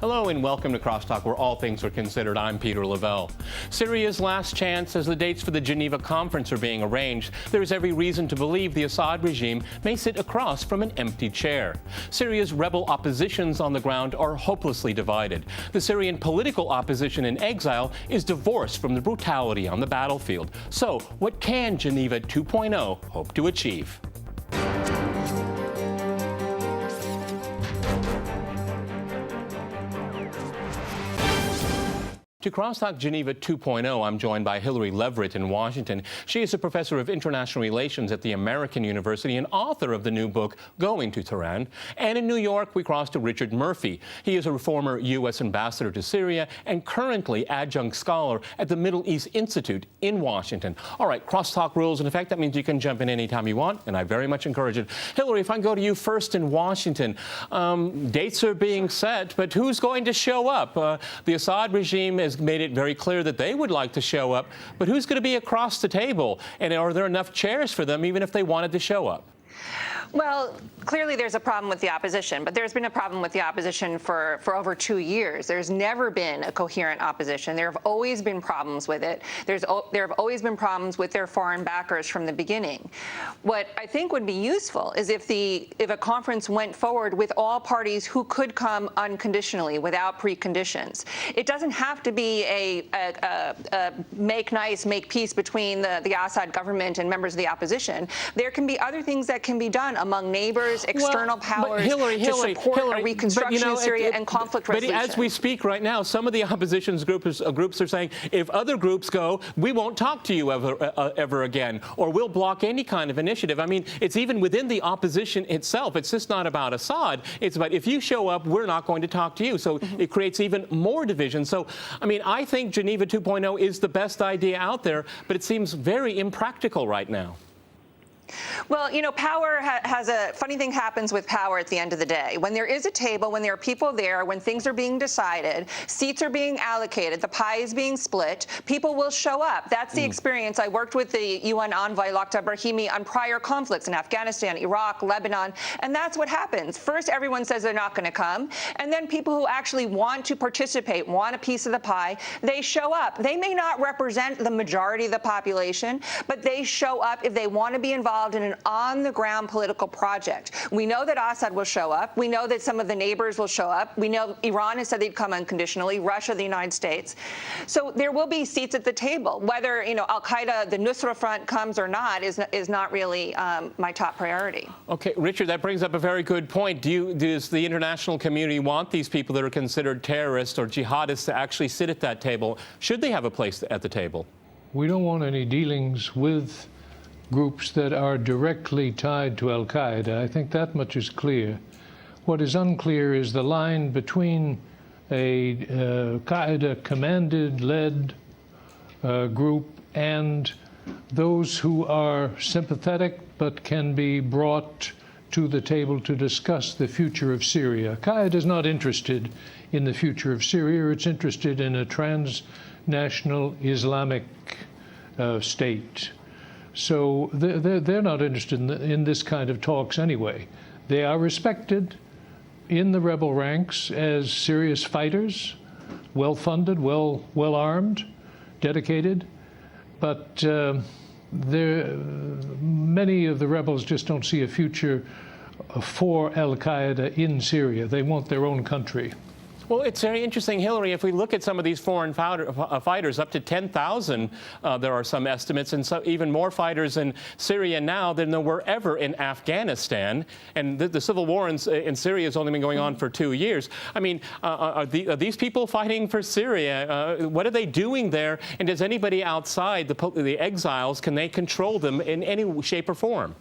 Hello and welcome to CrossTalk, where all things are considered. I'm Peter Lavelle. Syria's last chance as the dates for the Geneva conference are being arranged. There is every reason to believe the Assad regime may sit across from an empty chair. Syria's rebel oppositions on the ground are hopelessly divided. The Syrian political opposition in exile is divorced from the brutality on the battlefield. So, what can Geneva 2.0 hope to achieve? To CrossTalk Geneva 2.0, I'm joined by Hillary Leverett in Washington. She is a professor of international relations at the American University and author of the new book, Going to Tehran. And in New York, we cross to Richard Murphy. He is a former U.S. ambassador to Syria and currently adjunct scholar at the Middle East Institute in Washington. All right, CrossTalk rules in effect. That means you can jump in anytime you want, and I very much encourage it. Hillary, if I can go to you first in Washington, dates are being set, but who's going to show up? The Assad regime has made it very clear that they would like to show up, but who's going to be across the table? And are there enough chairs for them, even if they wanted to show up? Well, clearly there's a problem with the opposition, but there's been a problem with the opposition for over 2 years. There's never been a coherent opposition. There have always been problems with it. There have always been problems with their foreign backers from the beginning. What I think would be useful is if a conference went forward with all parties who could come unconditionally without preconditions. It doesn't have to be a make nice, make peace between the Assad government and members of the opposition. There can be other things that can be done among neighbors, external powers, to support a reconstruction in Syria and conflict resolution. But as we speak right now, some of the opposition groups are saying, if other groups go, we won't talk to you ever again, or we'll block any kind of initiative. I mean, it's even within the opposition itself. It's just not about Assad. It's about, if you show up, we're not going to talk to you. So it creates even more division. So, I mean, I think Geneva 2.0 is the best idea out there, but it seems very impractical right now. Well, you know, power has a funny thing happens with power at the end of the day. When there is a table, when there are people there, when things are being decided, seats are being allocated, the pie is being split, people will show up. That's the experience. I worked with the UN envoy, Lakhdar Brahimi, on prior conflicts in Afghanistan, Iraq, Lebanon, and that's what happens. First, everyone says they're not going to come, and then people who actually want to participate, want a piece of the pie, they show up. They may not represent the majority of the population, but they show up if they want to be involved in an on-the-ground political project. We know that Assad will show up. We know that some of the neighbors will show up. We know Iran has said they'd come unconditionally, Russia, the United States. So there will be seats at the table. Whether, you know, al-Qaeda, the Nusra Front comes or not is not really my top priority. Okay, Richard, that brings up a very good point. Does the international community want these people that are considered terrorists or jihadists to actually sit at that table? Should they have a place at the table? We don't want any dealings with groups that are directly tied to al-Qaeda. I think that much is clear. What is unclear is the line between a Qaeda-commanded, led group and those who are sympathetic but can be brought to the table to discuss the future of Syria. Qaeda is not interested in the future of Syria. It's interested in a transnational Islamic state. So they're not interested in this kind of talks anyway. They are respected in the rebel ranks as serious fighters, well-funded, well-armed, dedicated. But many of the rebels just don't see a future for al-Qaeda in Syria. They want their own country. Well, it's very interesting, Hillary, if we look at some of these foreign fighters, up to 10,000, there are some estimates, and even more fighters in Syria now than there were ever in Afghanistan. And the civil war in Syria has only been going on for 2 years. I mean, are these people fighting for Syria? What are they doing there? And does anybody outside the exiles, can they control them in any shape or form?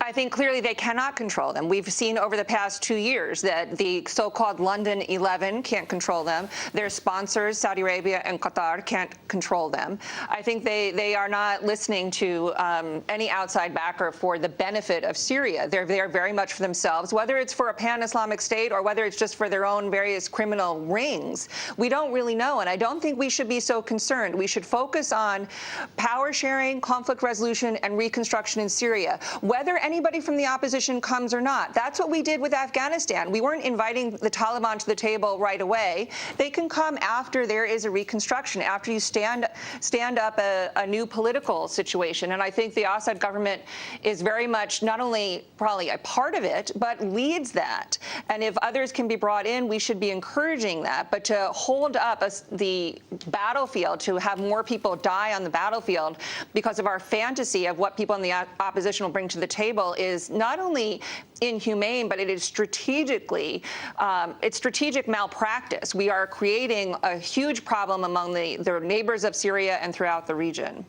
I think clearly they cannot control them. We've seen over the past 2 years that the so-called London 11 can't control them. Their sponsors, Saudi Arabia and Qatar, can't control them. I think they are not listening to any outside backer for the benefit of Syria. They're there very much for themselves, whether it's for a pan-Islamic state or whether it's just for their own various criminal rings. We don't really know, and I don't think we should be so concerned. We should focus on power sharing, conflict resolution, and reconstruction in Syria. Syria, whether anybody from the opposition comes or not. That's what we did with Afghanistan. We weren't inviting the Taliban to the table right away. They can come after there is a reconstruction, after you stand up a new political situation. And I think the Assad government is very much not only probably a part of it, but leads that. And if others can be brought in, we should be encouraging that. But to hold up the battlefield, to have more people die on the battlefield because of our fantasy of what people in the opposition will bring to the table is not only inhumane, but it is strategically, it's strategic malpractice. We are creating a huge problem among the neighbors of Syria and throughout the region.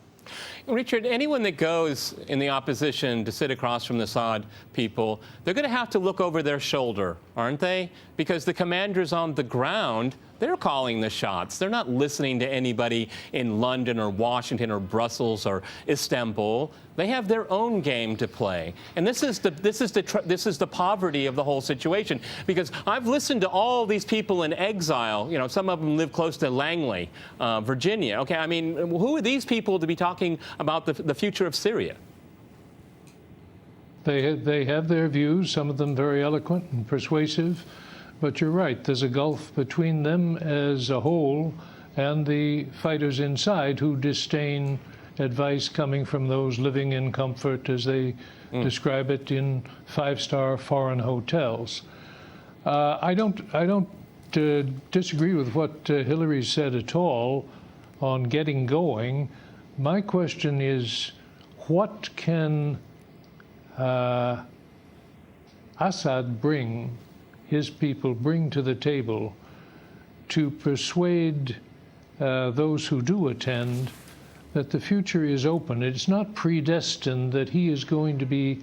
Richard, anyone that goes in the opposition to sit across from the Assad people, they're going to have to look over their shoulder, aren't they? Because the commanders on the ground, they're calling the shots. They're not listening to anybody in London or Washington or Brussels or Istanbul. They have their own game to play, and this is the poverty of the whole situation. Because I've listened to all these people in exile. You know, some of them live close to Langley, Virginia. Okay, I mean, who are these people to be talking about the future of Syria? They have their views, some of them very eloquent and persuasive, but you're right, there's a gulf between them as a whole and the fighters inside who disdain advice coming from those living in comfort, as they describe it, in five-star foreign hotels. I don't disagree with what Hillary said at all on getting going. My question is, what can Assad bring, his people bring to the table to persuade those who do attend that the future is open? It's not predestined that he is going to be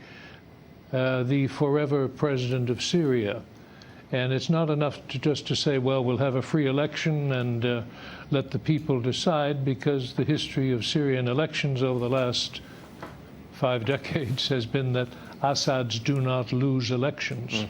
the forever president of Syria. And it's not enough just to say, well, we'll have a free election and let the people decide, because the history of Syrian elections over the last 5 decades has been that Assads do not lose elections.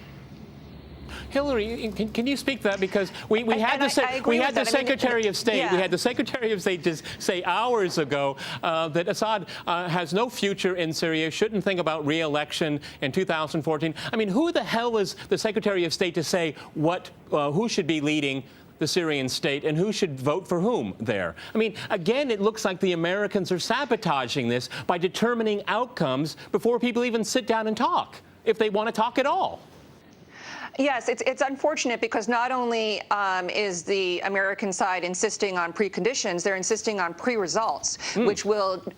Hillary, can you speak to that? Because we had the Secretary of State. Yeah. We had the Secretary of State just say hours ago that Assad has no future in Syria, shouldn't think about re-election in 2014. I mean, who the hell is the Secretary of State to say who should be leading the Syrian state and who should vote for whom there? I mean, again, it looks like the Americans are sabotaging this by determining outcomes before people even sit down and talk, if they want to talk at all. Yes, it's unfortunate because not only is the American side insisting on preconditions, they're insisting on pre-results, which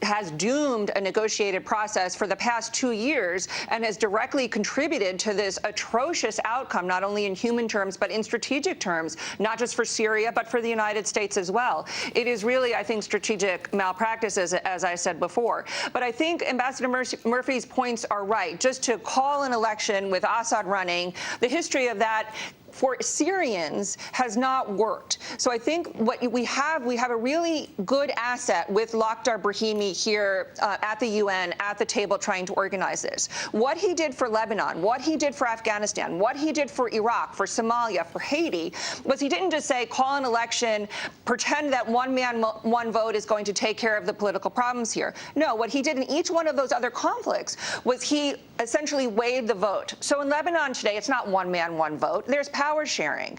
has doomed a negotiated process for the past 2 years and has directly contributed to this atrocious outcome, not only in human terms, but in strategic terms, not just for Syria, but for the United States as well. It is really, I think, strategic malpractice, as I said before. But I think Ambassador Murphy's points are right. Just to call an election with Assad running, the history of that for Syrians has not worked. So I think what we have a really good asset with Lakhdar Brahimi here at the UN, at the table, trying to organize this. What he did for Lebanon, what he did for Afghanistan, what he did for Iraq, for Somalia, for Haiti, was he didn't just say, call an election, pretend that one man, one vote is going to take care of the political problems here. No, what he did in each one of those other conflicts was he essentially weighed the vote. So in Lebanon today, it's not one man, one vote. There's power sharing.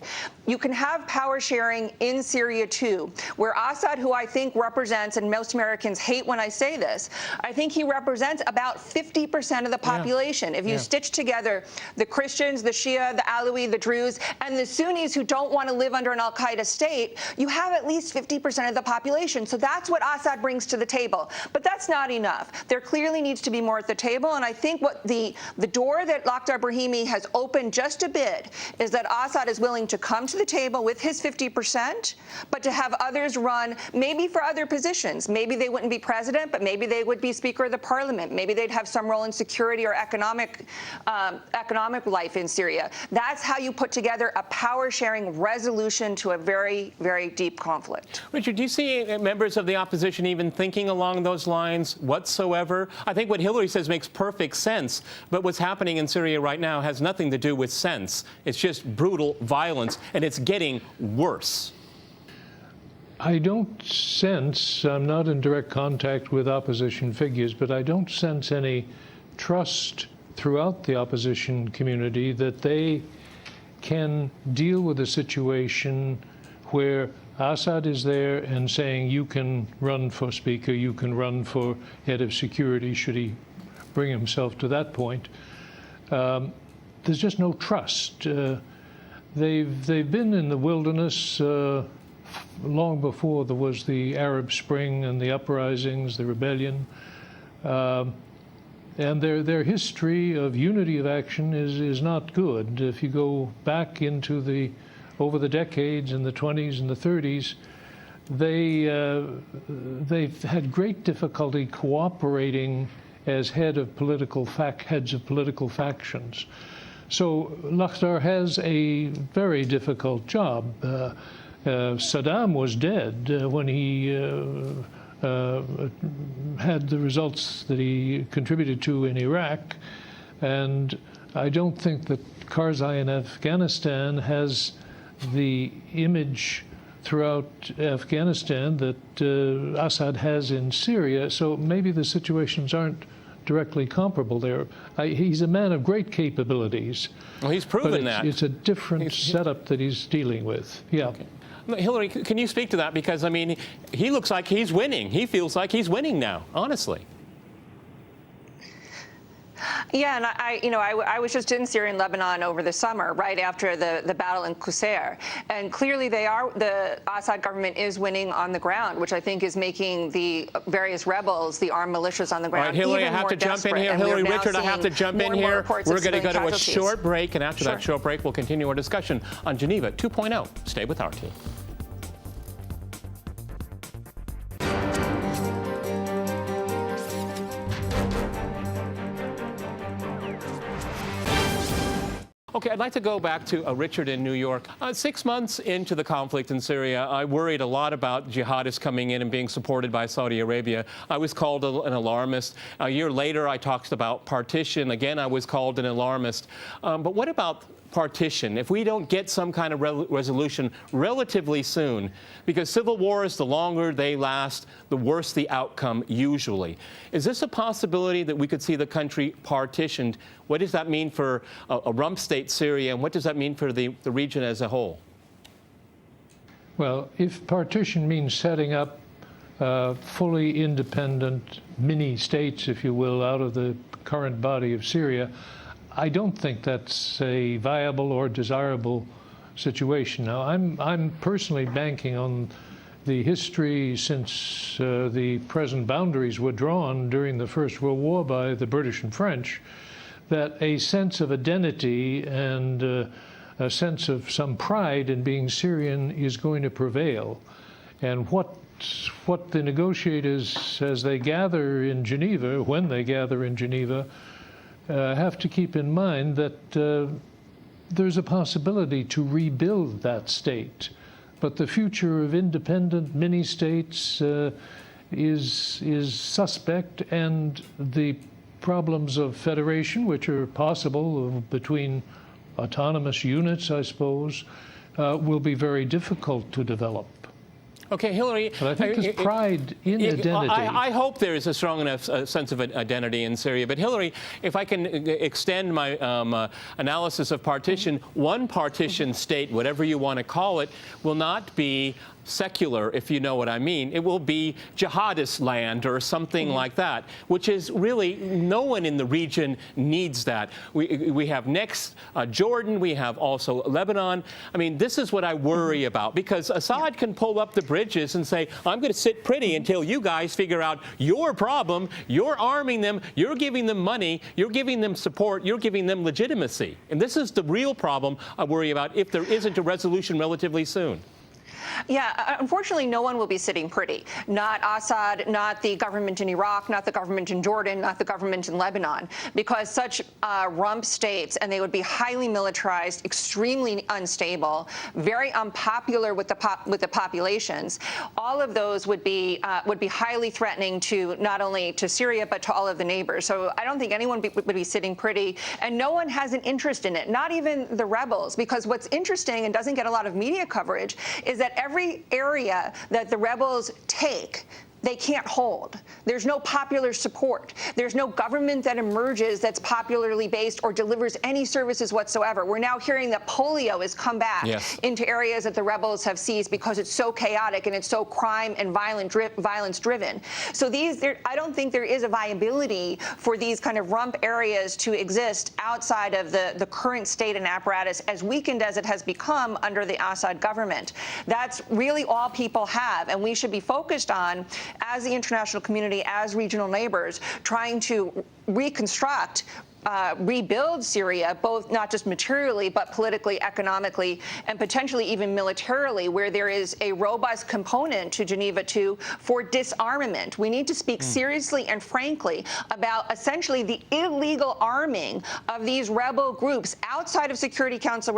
You can have power sharing in Syria too, where Assad, who I think represents, and most Americans hate when I say this, I think he represents about 50% of the population. If you stitch together the Christians, the Shia, the Alawi, the Druze, and the Sunnis who don't want to live under an al-Qaeda state, you have at least 50% of the population. So that's what Assad brings to the table. But that's not enough. There clearly needs to be more at the table, and I think what the door that Lakhdar Brahimi has opened just a bit is that Assad is willing to come to the table with his 50%, but to have others run maybe for other positions. Maybe they wouldn't be president, but maybe they would be Speaker of the Parliament. Maybe they'd have some role in security or economic life in Syria. That's how you put together a power-sharing resolution to a very, very deep conflict. Richard, do you see members of the opposition even thinking along those lines whatsoever? I think what Hillary says makes perfect sense, but what's happening in Syria right now has nothing to do with sense. It's just brutal violence, and it's getting worse. I don't sense, I'm not in direct contact with opposition figures, but I don't sense any trust throughout the opposition community that they can deal with a situation where Assad is there and saying, you can run for speaker, you can run for head of security, should he bring himself to that point. There's just no trust. They've been in the wilderness long before there was the Arab Spring and the uprisings, the rebellion. And their history of unity of action is not good. If you go back into over the decades in the 20s and the 30s, they've had great difficulty cooperating as heads of political factions. So Lakhdar has a very difficult job. Saddam was dead when he had the results that he contributed to in Iraq, and I don't think that Karzai in Afghanistan has the image throughout Afghanistan that Assad has in Syria, so maybe the situations aren't directly comparable there. He's a man of great capabilities. Well, he's proven that. It's a different setup that he's dealing with. Yeah. Okay. Hillary, can you speak to that? Because, I mean, he looks like he's winning. He feels like he's winning now, honestly. Yeah, and I was just in Syria and Lebanon over the summer, right after the battle in Qusair, and clearly the Assad government is winning on the ground, which I think is making the various rebels, the armed militias on the ground, all right, Hillary, even I have more to jump in desperate. here. Hillary, Richard, I have to jump in here. We're going to go to a short break, and after that short break, we'll continue our discussion on Geneva 2.0. Stay with our team. Okay, I'd like to go back to Richard in New York. 6 months into the conflict in Syria, I worried a lot about jihadists coming in and being supported by Saudi Arabia. I was called an alarmist. A year later, I talked about partition. Again, I was called an alarmist. But what about partition? If we don't get some kind of resolution relatively soon, because civil wars, the longer they last, the worse the outcome usually. Is this a possibility that we could see the country partitioned? What does that mean for a rump state Syria, and what does that mean for the region as a whole? Well, if partition means setting up fully independent mini-states, if you will, out of the current body of Syria, I don't think that's a viable or desirable situation. Now, I'm personally banking on the history since the present boundaries were drawn during the First World War by the British and French, that a sense of identity and a sense of some pride in being Syrian is going to prevail. And what the negotiators, as they gather in Geneva, when they gather in Geneva, have to keep in mind that there's a possibility to rebuild that state. But the future of independent mini-states is suspect, and the problems of federation, which are possible between autonomous units, I suppose, will be very difficult to develop. Okay, Hillary. But I think there's pride in identity. I hope there is a strong enough sense of identity in Syria. But Hillary, if I can extend my analysis of partition, one partition state, whatever you want to call it, will not be secular, if you know what I mean. It will be jihadist land or something like that, which is really, no one in the region needs that. We have next Jordan, we have also Lebanon. I mean, this is what I worry about, because Assad can pull up the bridges and say, I'm going to sit pretty until you guys figure out your problem. You're arming them, you're giving them money, you're giving them support, you're giving them legitimacy. And this is the real problem I worry about if there isn't a resolution relatively soon. Yeah, unfortunately, no one will be sitting pretty. Not Assad, not the government in Iraq, not the government in Jordan, not the government in Lebanon, because such rump states, and they would be highly militarized, extremely unstable, very unpopular with the populations. All of those would be highly threatening to not only to Syria but to all of the neighbors. So I don't think anyone would be sitting pretty, and no one has an interest in it, not even the rebels, because what's interesting and doesn't get a lot of media coverage is that every area that the rebels take, they can't hold. There's no popular support. There's no government that emerges that's popularly based or delivers any services whatsoever. We're now hearing that polio has come back into areas that the rebels have seized because it's so chaotic and it's so crime and violence driven. So I don't think there is a viability for these kind of rump areas to exist outside of the current state and apparatus, as weakened as it has become under the Assad government. That's really all people have, and we should be focused on, as the international community, as regional neighbors, trying to reconstruct, rebuild Syria, both not just materially, but politically, economically, and potentially even militarily, where there is a robust component to Geneva II for disarmament. We need to speak seriously and frankly about essentially the illegal arming of these rebel groups outside of Security Council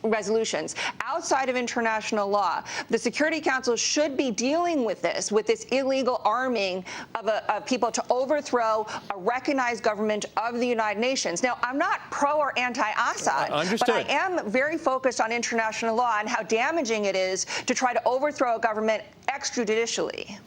resolutions, outside of international law. The Security Council should be dealing with this illegal arming of people to overthrow a recognized government of the United Nations. Now, I'm not pro or anti-Assad, but I am very focused on international law and how damaging it is to try to overthrow a government extrajudicially.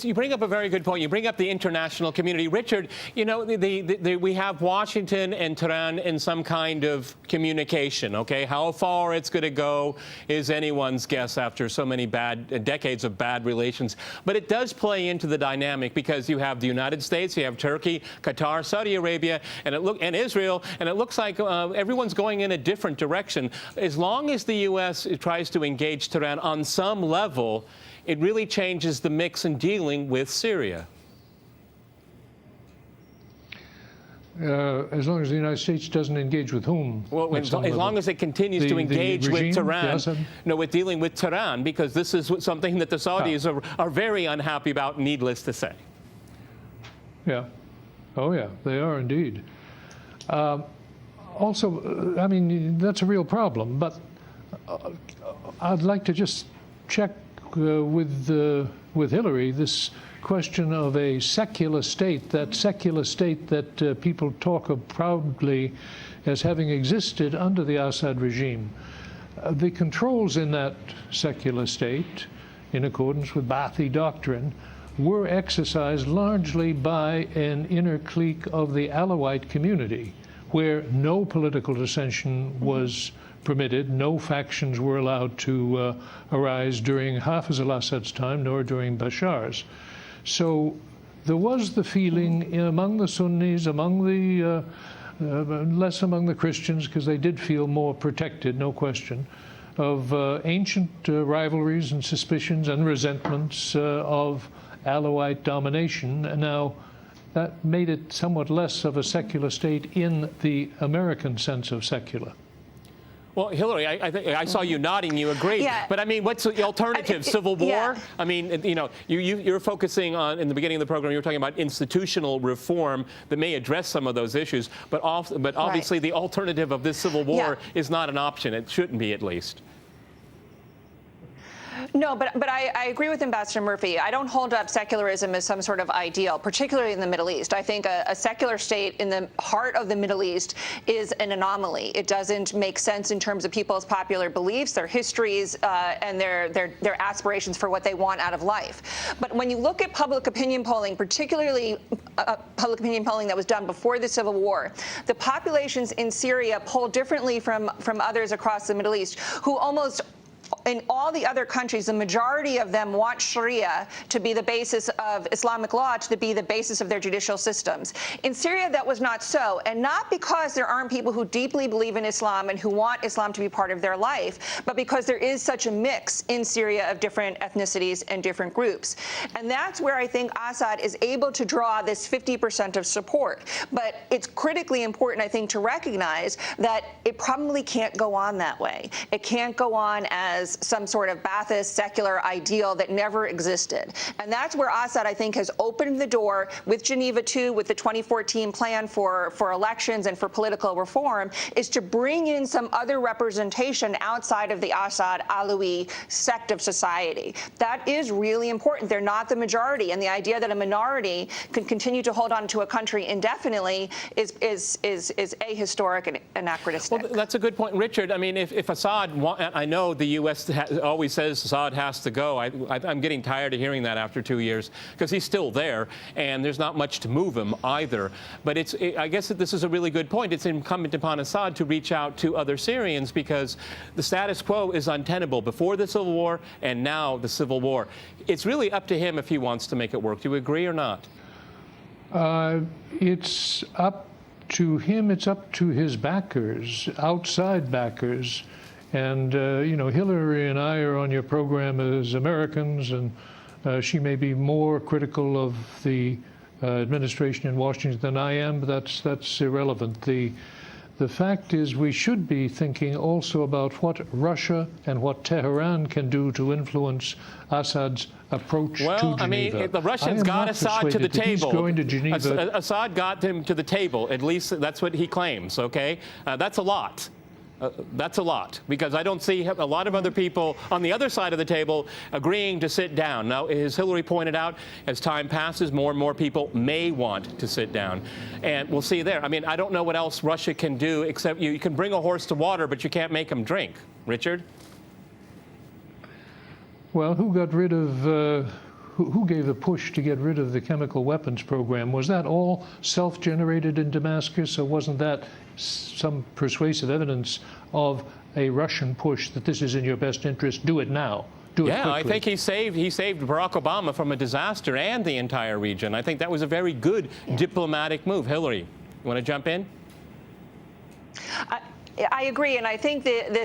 You bring up a very good point. You bring up the international community. Richard, you know, we have Washington and Tehran in some kind of communication, okay? How far it's going to go is anyone's guess after so many decades of bad relations. But it does play into the dynamic because you have the United States, you have Turkey, Qatar, Saudi Arabia, and Israel, and it looks like everyone's going in a different direction. As long as the U.S. tries to engage Tehran on some level, it really changes the mix in dealing with Syria. As long as the United States doesn't engage with whom? Well, as long as it continues to engage with Tehran, with dealing with Tehran, because this is something that the Saudis are very unhappy about, needless to say. Yeah. Oh, yeah, they are indeed. Also, I mean, that's a real problem, but I'd like to just check with Hillary this question of a secular state, that people talk of proudly as having existed under the Assad regime. The controls in that secular state, in accordance with Ba'athi doctrine, were exercised largely by an inner clique of the Alawite community, where no political dissension was permitted, no factions were allowed to arise during Hafez al-Assad's time, nor during Bashar's. So there was the feeling among the Sunnis, among the less among the Christians, because they did feel more protected, no question, of ancient rivalries and suspicions and resentments of Alawite domination. Now, that made it somewhat less of a secular state in the American sense of secular. Well, Hillary, I saw you nodding. You agree. Yeah. But, I mean, what's the alternative? Civil war? Yeah. I mean, you know, you're focusing on, in the beginning of the program, you were talking about institutional reform that may address some of those issues. But obviously, the alternative of this civil war is not an option. It shouldn't be, at least. No, but I agree with Ambassador Murphy. I don't hold up secularism as some sort of ideal, particularly in the Middle East. I think a secular state in the heart of the Middle East is an anomaly. It doesn't make sense in terms of people's popular beliefs, their histories, and their aspirations for what they want out of life. But when you look at public opinion polling, particularly public opinion polling that was done before the Civil War, the populations in Syria poll differently from others across the Middle East, who almost in all the other countries, the majority of them want Sharia to be the basis of Islamic law, to be the basis of their judicial systems. In Syria, that was not so, and not because there aren't people who deeply believe in Islam and who want Islam to be part of their life, but because there is such a mix in Syria of different ethnicities and different groups. And that's where I think Assad is able to draw this 50% of support. But it's critically important, I think, to recognize that it probably can't go on that way. It can't go on as some sort of Ba'athist secular ideal that never existed. And that's where Assad, I think, has opened the door with Geneva II, with the 2014 plan for elections and for political reform, is to bring in some other representation outside of the Assad Alawi sect of society. That is really important. They're not the majority, and the idea that a minority can continue to hold on to a country indefinitely is ahistoric and anachronistic. Well, that's a good point, Richard. I mean, if Assad, I know the U.S. West always says Assad has to go. I'm getting tired of hearing that after 2 years, because he's still there, and there's not much to move him either. But I guess that this is a really good point. It's incumbent upon Assad to reach out to other Syrians, because the status quo is untenable before the civil war and now the civil war. It's really up to him if he wants to make it work. Do you agree or not? It's up to him. It's up to his backers, outside backers. And, you know, Hillary and I are on your program as Americans, and she may be more critical of the administration in Washington than I am, but that's irrelevant. The fact is, we should be thinking also about what Russia and what Tehran can do to influence Assad's approach to Geneva. Well, I mean, the Russians got Assad to the table. Going to Geneva. Assad got him to the table. At least that's what he claims, okay? That's a lot. That's a lot, because I don't see a lot of other people on the other side of the table agreeing to sit down. Now, as Hillary pointed out, as time passes, more and more people may want to sit down. And we'll see there. I mean, I don't know what else Russia can do, except you can bring a horse to water, but you can't make him drink. Richard? Well, who got rid of, who gave the push to get rid of the chemical weapons program? Was that all self-generated in Damascus, or wasn't that some persuasive evidence of a Russian push that this is in your best interest? Do it now. Do it quickly. I think he saved Barack Obama from a disaster and the entire region. I think that was a very good diplomatic move. Hillary, you want to jump in? I agree, and I think the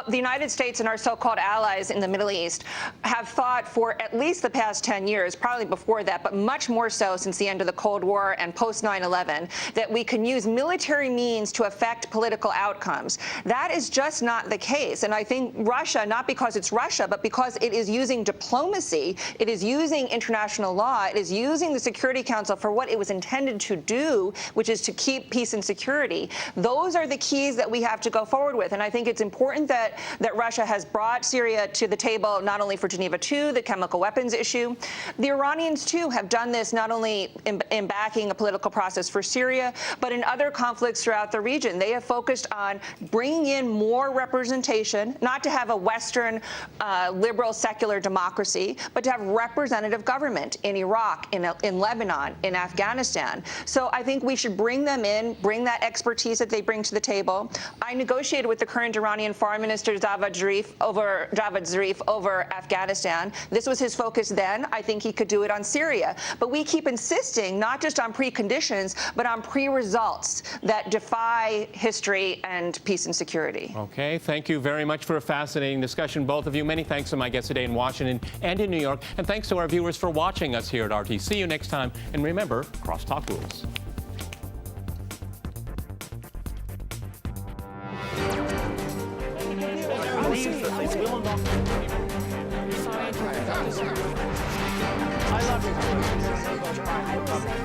United States and our so-called allies in the Middle East have fought for at least the past 10 years, probably before that, but much more so since the end of the Cold War and post 9/11, that we can use military means to affect political outcomes. That is just not the case, and I think Russia, not because it's Russia, but because it is using diplomacy, it is using international law, it is using the Security Council for what it was intended to do, which is to keep peace and security. Those are the keys that we have to go forward with. And I think it's important that Russia has brought Syria to the table, not only for Geneva II, the chemical weapons issue. The Iranians, too, have done this not only in backing a political process for Syria, but in other conflicts throughout the region. They have focused on bringing in more representation, not to have a Western liberal secular democracy, but to have representative government in Iraq, in Lebanon, in Afghanistan. So I think we should bring them in, bring that expertise that they bring to the table. I negotiated with the current Iranian Foreign Minister Javad Zarif over Afghanistan. This was his focus then. I think he could do it on Syria. But we keep insisting not just on preconditions, but on pre-results that defy history and peace and security. Okay, thank you very much for a fascinating discussion, both of you. Many thanks to my guests today in Washington and in New York. And thanks to our viewers for watching us here at RT. See you next time. And remember, crosstalk rules. I love you.